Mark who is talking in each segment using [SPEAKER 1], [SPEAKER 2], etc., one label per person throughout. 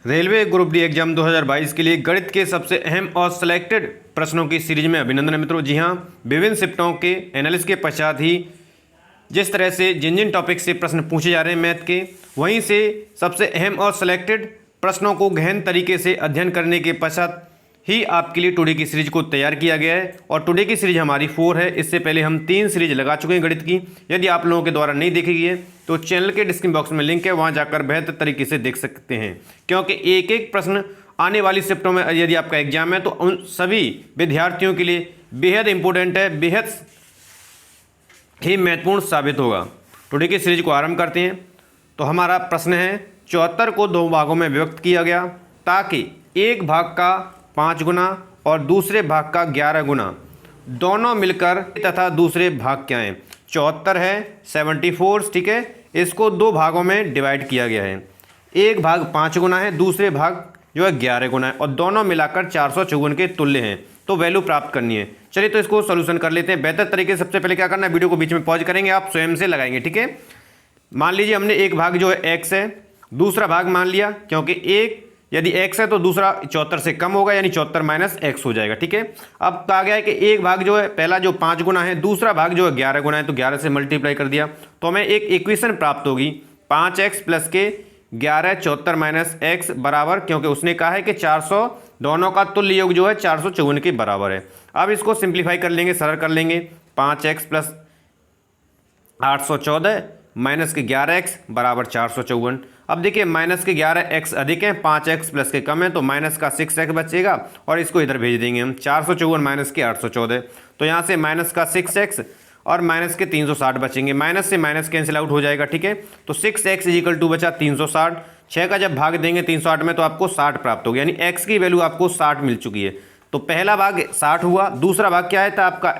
[SPEAKER 1] Railway group D exam 2022 के लिए गणित के सबसे अहम और सिलेक्टेड प्रश्नों की सीरीज में अभिनंदन है मित्रों। जी हाँ, विभिन्न शिफ्टों के एनालिसिस के पश्चात ही जिस तरह से जिन जिन टॉपिक से प्रश्न पूछे जा रहे हैं मैथ के, वहीं से सबसे अहम और सिलेक्टेड प्रश्नों को गहन तरीके से अध्ययन करने के पश्चात ही आपके लिए टुडे की सीरीज को तैयार किया गया है। और टुडे की सीरीज हमारी 4 है। इससे पहले हम 3 सीरीज लगा चुके हैं गणित की। यदि आप लोगों के द्वारा नहीं देखी गई है तो चैनल के डिस्क्रिप्शन बॉक्स में लिंक है, वहां जाकर बेहतर तरीके से देख सकते हैं। क्योंकि एक एक प्रश्न आने वाली शिफ्टों में यदि आपका एग्जाम है तो उन सभी विद्यार्थियों के लिए बेहद इंपॉर्टेंट है, बेहद ही महत्वपूर्ण साबित होगा। टुडे की सीरीज को आरंभ करते हैं। तो हमारा प्रश्न है, 74 को 2 भागों में विभक्त किया गया ताकि एक भाग का 5 गुना और दूसरे भाग का 11 गुना दोनों मिलकर तथा दूसरे भाग क्या हैं। 74 है 74, ठीक है। इसको 2 भागों में डिवाइड किया गया है। एक भाग 5 गुना है, दूसरे भाग जो है 11 गुना है और दोनों मिलाकर 454 के तुल्य हैं। तो वैल्यू प्राप्त करनी है। चलिए तो इसको सोल्यूशन कर लेते हैं बेहतर तरीके से। सबसे पहले क्या करना है, वीडियो को बीच में पॉज करेंगे, आप स्वयं से लगाएंगे, ठीक है। मान लीजिए हमने एक भाग जो है x है, दूसरा भाग मान लिया, क्योंकि एक यदि x है तो दूसरा 74 से कम होगा, यानी 74 माइनस x हो जाएगा, ठीक है। अब कहा गया है कि एक भाग जो है पहला जो 5 गुना है, दूसरा भाग जो है 11 गुना है, तो 11 से मल्टीप्लाई कर दिया तो हमें एक इक्वेशन प्राप्त होगी 5x प्लस के 11 74 माइनस x बराबर, क्योंकि उसने कहा है कि 400 दोनों का तुल्य योग जो है 454 के बराबर है। अब इसको सिंप्लीफाई कर लेंगे, सरल कर लेंगे। 5x प्लस 814 माइनस के 11x बराबर 454। अब देखिए माइनस के 11x अधिक है, 5x प्लस के कम है, तो माइनस का 6x बचेगा और इसको इधर भेज देंगे हम। 454 माइनस के 814, तो यहाँ से माइनस का 6x और माइनस के 360 बचेंगे। माइनस से माइनस कैंसिल आउट हो जाएगा, ठीक है। तो 6x इजिकल टू बचा 360। 6 का जब भाग देंगे 360 में तो आपको 60 प्राप्त होगी, यानी x की वैल्यू आपको 60 मिल चुकी है। तो पहला भाग 60 हुआ, दूसरा भाग क्या है था आपका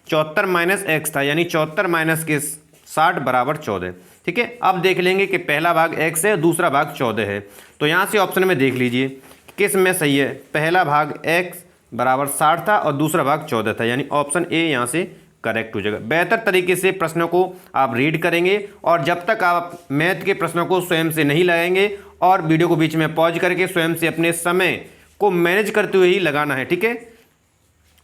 [SPEAKER 1] 74 माइनस x था, यानी 74 माइनस के 60 बराबर 14, ठीक है। अब देख लेंगे कि पहला भाग x है, दूसरा भाग 14 है। तो यहाँ से ऑप्शन में देख लीजिए किस में सही है। पहला भाग x बराबर 60 था और दूसरा भाग 14 था, यानी ऑप्शन ए यहाँ से करेक्ट हो जाएगा। बेहतर तरीके से प्रश्नों को आप रीड करेंगे और जब तक आप मैथ के प्रश्नों को स्वयं से नहीं लगाएंगे और वीडियो को बीच में पॉज करके स्वयं से अपने समय को मैनेज करते हुए ही लगाना है, ठीक है।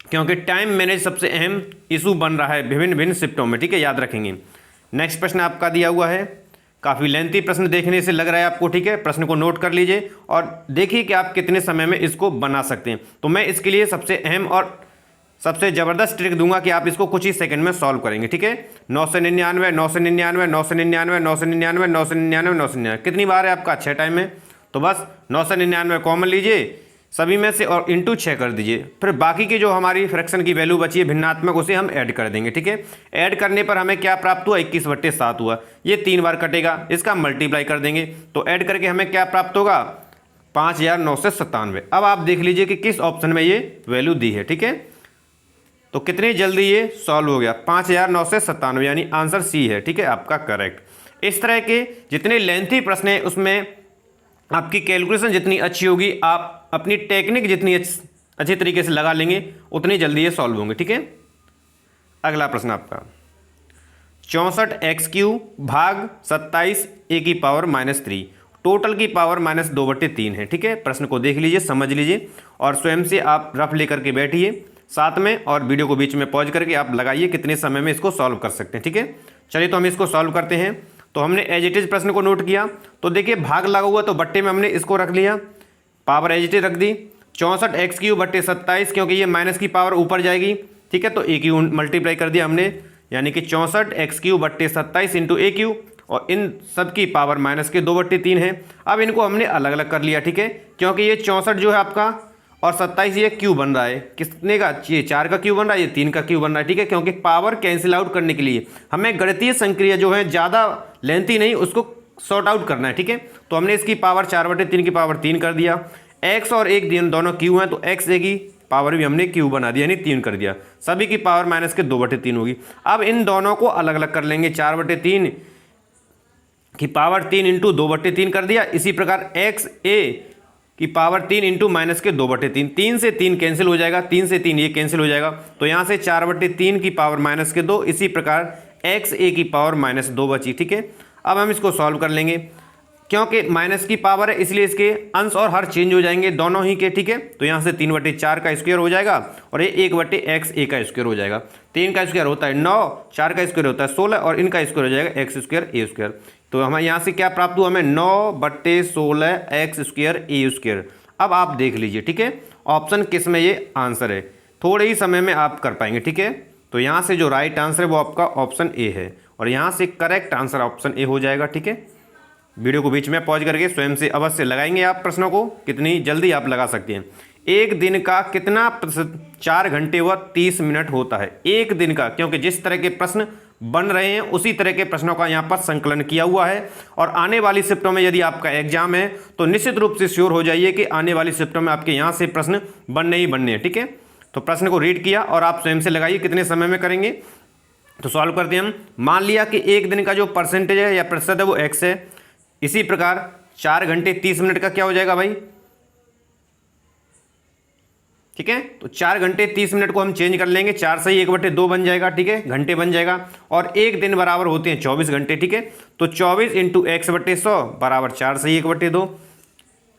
[SPEAKER 1] क्योंकि टाइम मैनेज सबसे अहम इशू बन रहा है विभिन्न विभिन्न शिफ्टों में, ठीक है, याद रखेंगे। नेक्स्ट प्रश्न आपका दिया हुआ है, काफ़ी लेंथी प्रश्न देखने से लग रहा है आपको, ठीक है। प्रश्न को नोट कर लीजिए और देखिए कि आप कितने समय में इसको बना सकते हैं। तो मैं इसके लिए सबसे अहम और सबसे ज़बरदस्त ट्रिक दूंगा कि आप इसको कुछ ही सेकंड में सॉल्व करेंगे, ठीक है। 999 999 999 999 999 999 कितनी बार है आपका? 6 टाइम में। तो बस 999 कॉमन लीजिए सभी में से और इंटू 6 कर दीजिए। फिर बाकी की जो हमारी फ्रैक्शन की वैल्यू बची है भिन्नात्मक, उसे हम ऐड कर देंगे, ठीक है। ऐड करने पर हमें क्या प्राप्त हुआ? 21/7 हुआ। ये 3 बार कटेगा, इसका मल्टीप्लाई कर देंगे तो ऐड करके हमें क्या प्राप्त होगा? 5997। अब आप देख लीजिए कि किस ऑप्शन में ये वैल्यू दी है, ठीक है। तो कितनी जल्दी ये सॉल्व हो गया? 5997, यानी आंसर सी है, ठीक है, आपका करेक्ट। इस तरह के जितने लेंथी प्रश्न हैं उसमें आपकी कैलकुलेशन जितनी अच्छी होगी, आप अपनी टेक्निक जितनी अच्छी तरीके से लगा लेंगे, उतनी जल्दी ये सॉल्व होंगे, ठीक है। अगला प्रश्न आपका 64x³ भाग 27 a की पावर -3 टोटल की पावर -2/3 है, ठीक है। प्रश्न को देख लीजिए, समझ लीजिए और स्वयं से आप रफ लेकर के बैठिए साथ में और वीडियो को बीच में पॉज करके आप लगाइए कितने समय में इसको सॉल्व कर सकते हैं, ठीक है। चलिए तो हम इसको सॉल्व करते हैं। तो हमने एज इट इज प्रश्न को नोट किया, तो देखिए भाग लगा हुआ तो बट्टे में हमने इसको रख लिया, पावर एज इट इज रख दी। 64x³ बट्टे 27, क्योंकि ये माइनस की पावर ऊपर जाएगी, ठीक है, तो a³ मल्टीप्लाई कर दिया हमने, यानी कि 64x³ बट्टे 27 इंटू a³ और इन सब की पावर -2/3 है। अब इनको हमने अलग अलग कर लिया, ठीक है, क्योंकि ये 64 जो है आपका और 27 ये क्यू बन रहा है, कितने का? ये 4 का क्यू बन रहा है, ये 3 का क्यू बन रहा है, ठीक है। क्योंकि पावर कैंसिल आउट करने के लिए हमें गणितीय संक्रिया जो है ज़्यादा लेंथी नहीं, उसको सॉर्ट आउट करना है, ठीक है। तो हमने इसकी पावर 4/3 की पावर 3 कर दिया। x और 1 दोनों क्यू हैं, तो x a की पावर भी हमने क्यू बना दिया, यानी 3 कर दिया। सभी की पावर -2/3 होगी। अब इन दोनों को अलग अलग कर लेंगे। 4/3 की पावर 3 इंटू 2/3 कर दिया। इसी प्रकार x a की पावर 3 इंटू -2/3, 3 से 3 कैंसिल हो जाएगा, 3 से 3 ये कैंसिल हो जाएगा, तो यहाँ से 4/3 की पावर -2। इसी प्रकार x a की पावर -2 बची, ठीक है। अब हम इसको सॉल्व कर लेंगे। क्योंकि माइनस की पावर है इसलिए इसके अंश और हर चेंज हो जाएंगे दोनों ही के, ठीक है। तो यहाँ से 3/4 का स्क्वायर हो जाएगा और ये 1/x a का स्क्वायर हो जाएगा। 3 का स्क्वायर होता है 9, 4 का स्क्वायर होता है 16 और इनका स्क्वायर हो जाएगा x² a²। तो हमें यहाँ से क्या प्राप्त हुआ, हमें 9/16 x² a²। अब आप देख लीजिए, ठीक है, ऑप्शन किस में ये आंसर है, थोड़े ही समय में आप कर पाएंगे, ठीक है। तो यहाँ से जो राइट आंसर है वो आपका ऑप्शन ए है और यहाँ से करेक्ट आंसर ऑप्शन ए हो जाएगा, ठीक है। वीडियो को बीच में पॉज करके स्वयं से अवश्य लगाएंगे आप प्रश्नों को, कितनी जल्दी आप लगा सकते हैं। एक दिन का कितना प्रतिशत 4 घंटे व 30 मिनट होता है, एक दिन का, क्योंकि जिस तरह के प्रश्न बन रहे हैं उसी तरह के प्रश्नों का यहाँ पर संकलन किया हुआ है। और आने वाली शिफ्टों में यदि आपका एग्जाम है तो निश्चित रूप से श्योर हो जाइए कि आने वाली शिफ्टों में आपके यहाँ से प्रश्न बनने ही बनने हैं, ठीक है। तो प्रश्न को रीड किया और आप स्वयं से लगाइए कितने समय में करेंगे। तो सॉल्व करते हैं हम। मान लिया कि एक दिन का जो परसेंटेज है या प्रतिशत है वो x है, इसी प्रकार 4 घंटे 30 मिनट का क्या हो जाएगा भाई, ठीक है। तो 4 घंटे 30 मिनट को हम चेंज कर लेंगे, 4 से ही 1/2 बन जाएगा, ठीक है, घंटे बन जाएगा। और एक दिन बराबर होते हैं 24 घंटे, ठीक है। तो 24 × x/100 बराबर 4 से ही 1/2।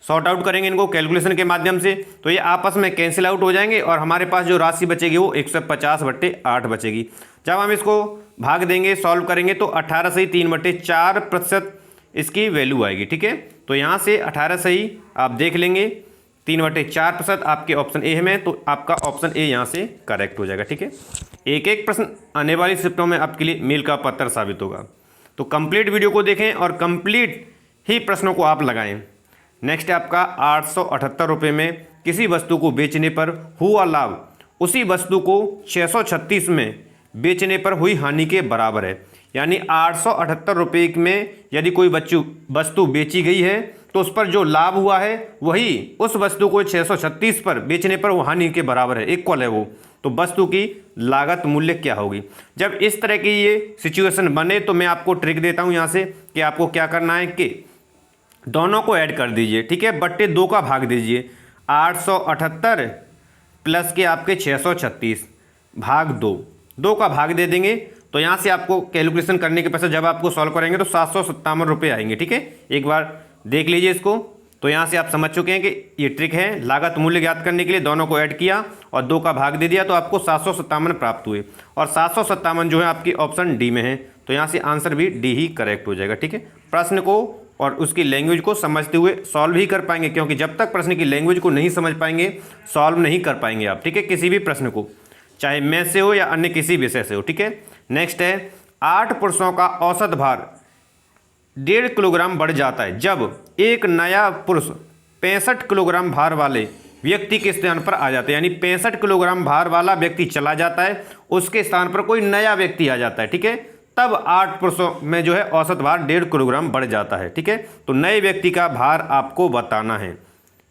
[SPEAKER 1] सॉर्ट आउट करेंगे इनको कैलकुलेशन के माध्यम से तो ये आपस में कैंसिल आउट हो जाएंगे और हमारे पास जो राशि बचेगी वो 150/8 बचेगी। जब हम इसको भाग देंगे, सॉल्व करेंगे तो 18 से ही 3/4% इसकी वैल्यू आएगी, ठीक है। तो यहाँ से 18 से ही आप देख लेंगे 3/4% आपके ऑप्शन ए में, तो आपका ऑप्शन ए यहाँ से करेक्ट हो जाएगा, ठीक है। एक एक प्रश्न आने वाली शिफ्टों में आपके लिए मील का पत्थर साबित होगा। तो कंप्लीट वीडियो को देखें और कंप्लीट ही प्रश्नों को आप लगाएं। नेक्स्ट है आपका 878 रुपये में किसी वस्तु को बेचने पर हुआ लाभ उसी वस्तु को 636 में बेचने पर हुई हानि के बराबर है। यानी 878 रुपये में यदि कोई वस्तु बेची गई है तो उस पर जो लाभ हुआ है वही उस वस्तु को 636 पर बेचने पर वो हानि के बराबर है, इक्वल है वो। तो वस्तु की लागत मूल्य क्या होगी। जब इस तरह की ये सिचुएशन बने तो मैं आपको ट्रिक देता हूँ यहाँ से कि आपको क्या करना है कि दोनों को ऐड कर दीजिए, ठीक है, बट्टे 2 का भाग दीजिए। 878 प्लस के आपके 636 भाग 2 का भाग दे देंगे तो यहाँ से आपको कैलकुलेशन करने के पश्चात जब आपको सॉल्व करेंगे तो 757 रुपये आएंगे, ठीक है। एक बार देख लीजिए इसको। तो यहाँ से आप समझ चुके हैं कि ये ट्रिक है, लागत मूल्य ज्ञात करने के लिए दोनों को ऐड किया और 2 का भाग दे दिया तो आपको 757 प्राप्त हुए और 757 जो है आपकी ऑप्शन डी में है। तो यहाँ से आंसर भी डी ही करेक्ट हो जाएगा, ठीक है। प्रश्न को और उसकी लैंग्वेज को समझते हुए सॉल्व ही कर पाएंगे, क्योंकि जब तक प्रश्न की लैंग्वेज को नहीं समझ पाएंगे सॉल्व नहीं कर पाएंगे आप, ठीक है, किसी भी प्रश्न को, चाहे मैथ से हो या अन्य किसी विषय से हो, ठीक है। नेक्स्ट है 8 पुरुषों का औसत भार 1.5 किलोग्राम बढ़ जाता है जब एक नया पुरुष 65 किलोग्राम भार वाले व्यक्ति के स्थान पर आ जाता है। यानी 65 किलोग्राम भार वाला व्यक्ति चला जाता है, उसके स्थान पर कोई नया व्यक्ति आ जाता है, ठीक है। तब 8 पुरुषों में जो है औसत भार 1.5 किलोग्राम बढ़ जाता है, ठीक है। तो नए व्यक्ति का भार आपको बताना है।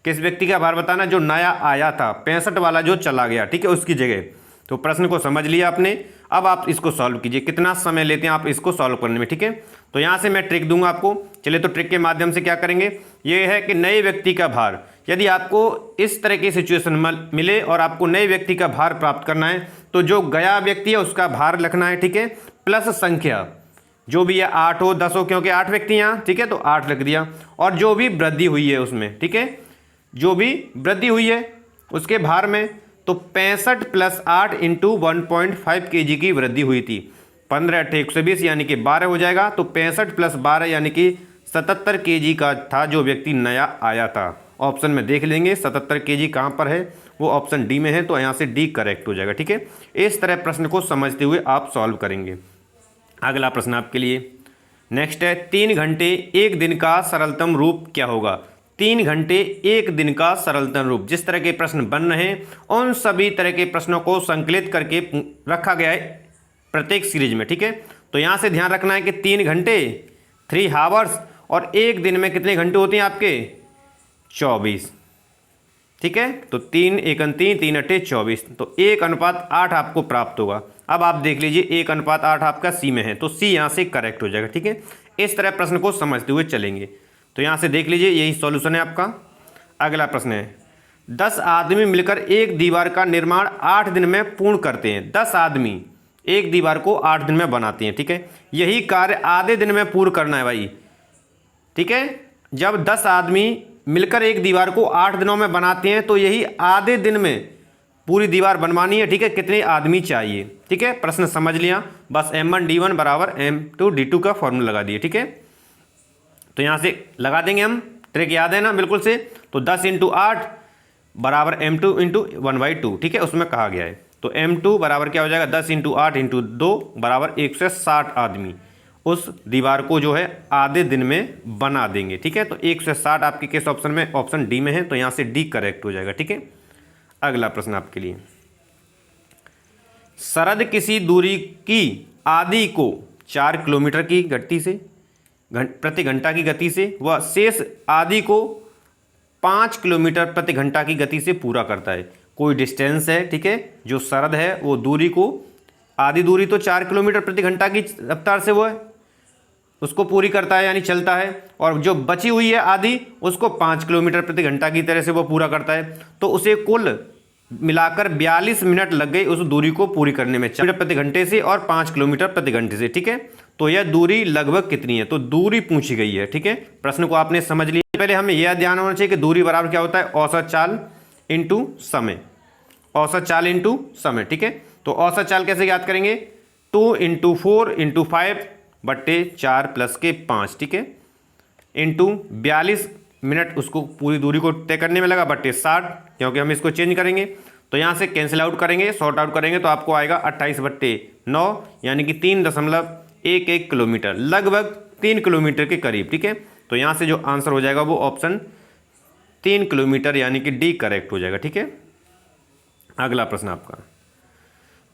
[SPEAKER 1] किस व्यक्ति का भार बताना, जो नया आया था, 65 वाला जो चला गया, ठीक है, उसकी जगह। तो प्रश्न को समझ लिया आपने। अब आप इसको सॉल्व कीजिए, कितना समय लेते हैं आप इसको सॉल्व करने में, ठीक है। तो यहाँ से मैं ट्रिक दूंगा आपको। चलिए तो ट्रिक के माध्यम से क्या करेंगे, ये है कि नए व्यक्ति का भार, यदि आपको इस तरह की सिचुएशन मिले और आपको नए व्यक्ति का भार प्राप्त करना है तो जो गया व्यक्ति है उसका भार लिखना है, ठीक है, प्लस संख्या जो भी है 8 हो 10 हो, क्योंकि 8 व्यक्ति यहाँ, ठीक है, तो 8 लिख दिया। और जो भी वृद्धि हुई है उसमें, ठीक है, जो भी वृद्धि हुई है उसके भार में, तो 65 + 8 × 1.5 kg की वृद्धि हुई थी। 15 × 120 यानी कि 12 हो जाएगा। तो 65 + 12 यानी कि 77 kg का था जो व्यक्ति नया आया था। ऑप्शन में देख लेंगे 77 kg कहाँ पर है, वो ऑप्शन डी में है, तो यहाँ से डी करेक्ट हो जाएगा, ठीक है। इस तरह प्रश्न को समझते हुए आप सॉल्व करेंगे। अगला प्रश्न आपके लिए नेक्स्ट है 3 घंटे 1 दिन का सरलतम रूप क्या होगा। 3 घंटे 1 दिन का सरलतम रूप, जिस तरह के प्रश्न बन रहे हैं उन सभी तरह के प्रश्नों को संकलित करके रखा गया है प्रत्येक सीरीज में, ठीक है। तो यहाँ से ध्यान रखना है कि 3 घंटे 3 आवर्स और 1 दिन में कितने घंटे होते हैं आपके 24, ठीक है। तो 3 × 1 = 3, 3 × 8 = 24, तो 1:8 आपको प्राप्त होगा। अब आप देख लीजिए 1:8 आपका सी में है, तो सी यहाँ से करेक्ट हो जाएगा, ठीक है। इस तरह प्रश्न को समझते हुए चलेंगे। तो यहाँ से देख लीजिए यही सॉल्यूशन है आपका। अगला प्रश्न है 10 आदमी मिलकर एक दीवार का निर्माण 8 दिन में पूर्ण करते हैं। 10 आदमी एक दीवार को 8 दिन में बनाते हैं, ठीक है। यही कार्य आधे दिन में पूर्ण करना है भाई, ठीक है। जब 10 आदमी मिलकर एक दीवार को 8 दिनों में बनाते हैं तो यही आधे दिन में पूरी दीवार बनवानी है, ठीक है। कितने आदमी चाहिए, ठीक है। प्रश्न समझ लिया, बस M1D1 बराबर M2D2 का फॉर्मूला लगा दिए, ठीक है। तो यहाँ से लगा देंगे हम, ट्रिक याद है ना बिल्कुल से। तो 10 × 8 बराबर M2 × 1/2, ठीक है, उसमें कहा गया है। तो M2 बराबर क्या हो जाएगा, 10 × 8 × 2 बराबर 160 आदमी उस दीवार को जो है आधे दिन में बना देंगे, ठीक है। तो 160 आपके किस ऑप्शन में, ऑप्शन डी में है, तो यहाँ से डी करेक्ट हो जाएगा, ठीक है। अगला प्रश्न आपके लिए, शरद किसी दूरी की आदि को 4 किलोमीटर की गति से प्रति घंटा की गति से व शेष आदि को 5 किलोमीटर प्रति घंटा की गति से पूरा करता है। कोई डिस्टेंस है, ठीक है, जो शरद है वो दूरी को, आधी दूरी तो 4 किलोमीटर प्रति घंटा की रफ्तार से वो है, उसको पूरी करता है यानी चलता है, और जो बची हुई है आधी उसको 5 किलोमीटर प्रति घंटा की तरह से वो पूरा करता है। तो उसे कुल मिलाकर 42 मिनट लग गई उस दूरी को पूरी करने में, 4 प्रति घंटे से और 5 किलोमीटर प्रति घंटे से, ठीक है। तो यह दूरी लगभग कितनी है, तो दूरी पूछी गई है, ठीक है। प्रश्न को आपने समझ लिया। पहले हमें यह ध्यान होना चाहिए कि दूरी बराबर क्या होता है, औसत चाल इंटू समय, औसत चाल इंटू समय, ठीक है। तो औसत चाल कैसे याद करेंगे, 2 × 4 × 5 बट्टे 4 प्लस के 5, ठीक है, इंटू 42 मिनट उसको पूरी दूरी को तय करने में लगा बट्टे 60, क्योंकि हम इसको चेंज करेंगे तो यहाँ से कैंसिल आउट करेंगे, सॉर्ट आउट करेंगे तो आपको आएगा 28/9 यानी कि 3.11 किलोमीटर, लगभग 3 किलोमीटर के करीब, ठीक है। तो यहाँ से जो आंसर हो जाएगा वो ऑप्शन 3 किलोमीटर यानी कि डी करेक्ट हो जाएगा, ठीक है। अगला प्रश्न आपका,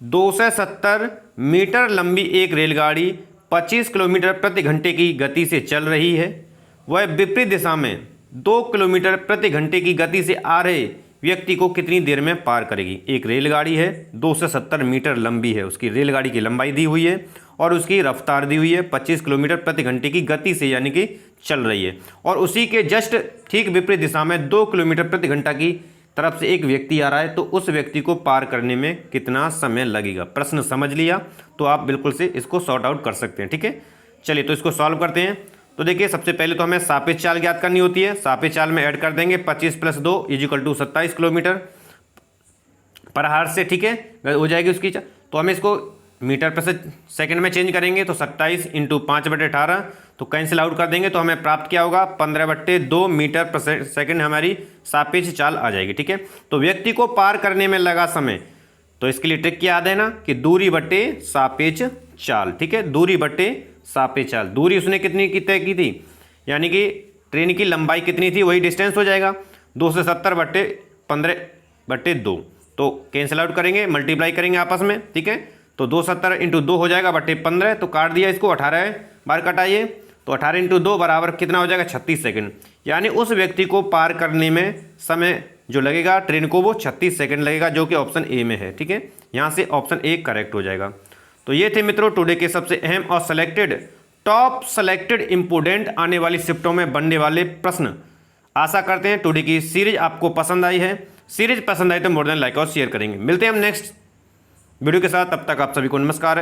[SPEAKER 1] 270 मीटर लंबी एक रेलगाड़ी 25 किलोमीटर प्रति घंटे की गति से चल रही है, वह विपरीत दिशा में 2 किलोमीटर प्रति घंटे की गति से आ रहे व्यक्ति को कितनी देर में पार करेगी। एक रेलगाड़ी है, 270 मीटर लंबी है, उसकी रेलगाड़ी की लंबाई दी हुई है और उसकी रफ्तार दी हुई है 25 किलोमीटर प्रति घंटे की गति से यानी कि चल रही है, और उसी के जस्ट ठीक विपरीत दिशा में 2 किलोमीटर प्रति घंटा की तरफ से एक व्यक्ति आ रहा है, तो उस व्यक्ति को पार करने में कितना समय लगेगा। प्रश्न समझ लिया तो आप बिल्कुल से इसको सॉर्ट आउट कर सकते हैं, ठीक है। चलिए तो इसको सॉल्व करते हैं। तो देखिए सबसे पहले तो हमें सापेक्ष चाल ज्ञात करनी होती है। सापेक्ष चाल में ऐड कर देंगे 25 + 2 = 27 किलोमीटर पर हार से, ठीक है, हो जाएगी उसकी। तो हमें इसको मीटर पर सेकंड में चेंज करेंगे तो 27 × 5/18, तो कैंसिल आउट कर देंगे तो हमें प्राप्त क्या होगा, 15/2 मीटर पर सेकंड हमारी सापेक्ष चाल आ जाएगी, ठीक है। तो व्यक्ति को पार करने में लगा समय, तो इसके लिए ट्रिक याद है ना कि दूरी बटे सापेक्ष चाल, ठीक है, दूरी बटे सापेक्ष चाल। दूरी उसने कितनी की तय की थी, यानी कि ट्रेन की लंबाई कितनी थी वही डिस्टेंस हो जाएगा, 270/15/2, तो कैंसिल आउट करेंगे, मल्टीप्लाई करेंगे आपस में, ठीक है। तो 270 × 2 हो जाएगा बटे 15, तो काट दिया इसको, 18 बार कटाइए, तो 18 × 2 बराबर कितना हो जाएगा, 36 सेकंड। यानी उस व्यक्ति को पार करने में समय जो लगेगा ट्रेन को वो 36 सेकंड लगेगा, जो कि ऑप्शन ए में है, ठीक है। यहाँ से ऑप्शन ए करेक्ट हो जाएगा। तो ये थे मित्रों टुडे के सबसे अहम और टॉप सेलेक्टेड इंपोर्टेंट आने वाली शिफ्टों में बनने वाले प्रश्न। आशा करते हैं टुडे की सीरीज आपको पसंद आई है। सीरीज पसंद आई तो मोर देन लाइक और शेयर करेंगे। मिलते हैं हम नेक्स्ट वीडियो के साथ, तब तक आप सभी को नमस्कार।